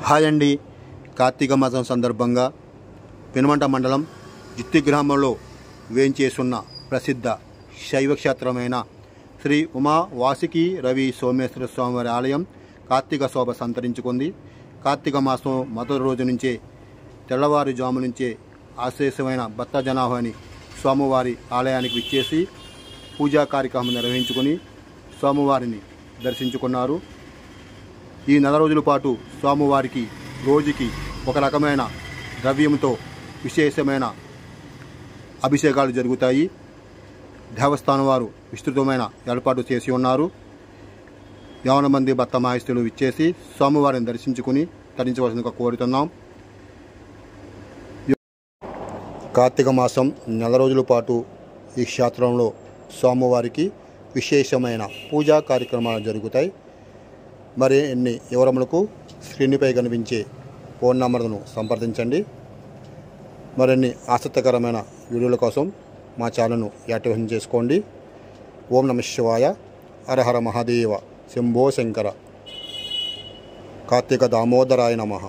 Hi అండి. కార్తీక మాసం సందర్భంగా పెనుమంట మండలం జిత్తి గ్రామంలో వేంచేసున్న ప్రసిద్ధ శైవక్షేత్రమైన శ్రీ ఉమా వాసుకి రవి సోమేశ్వర స్వామివారి ఆలయం కార్తీక శోభ సంతరించుకుంది. కార్తీక మాసం మొదటి రోజు నుంచే తెల్లవారుజాము నుంచే ఆశేషమైన భక్త జనాభాని స్వామివారి ఆలయానికి విచ్చేసి పూజా కార్యక్రమం నిర్వహించుకొని స్వామివారిని దర్శించుకున్నారు. ఈ నెల రోజుల పాటు స్వామివారికి రోజుకి ఒక రకమైన ద్రవ్యంతో విశేషమైన అభిషేకాలు జరుగుతాయి. దేవస్థానం వారు విస్తృతమైన ఏర్పాటు చేసి ఉన్నారు. 50 మంది భక్త మహేశ్వరులు విచ్చేసి స్వామివారిని దర్శించుకుని తరించవలసిందిగా కోరుతున్నాం. కార్తీక మాసం నెల రోజుల పాటు ఈ క్షేత్రంలో స్వామివారికి విశేషమైన పూజా కార్యక్రమాలు జరుగుతాయి. మరి ఎన్ని వివరములకు స్క్రీన్పై కనిపించే ఫోన్ నంబర్ను సంప్రదించండి. మరిన్ని ఆసక్తికరమైన వీడియోల కోసం మా ఛానల్ను యాక్టివేషన్ చేసుకోండి. ఓం నమః శివాయ. హర హర మహాదేవ. శంభో శంకర. కార్తీక దామోదరాయ నమః.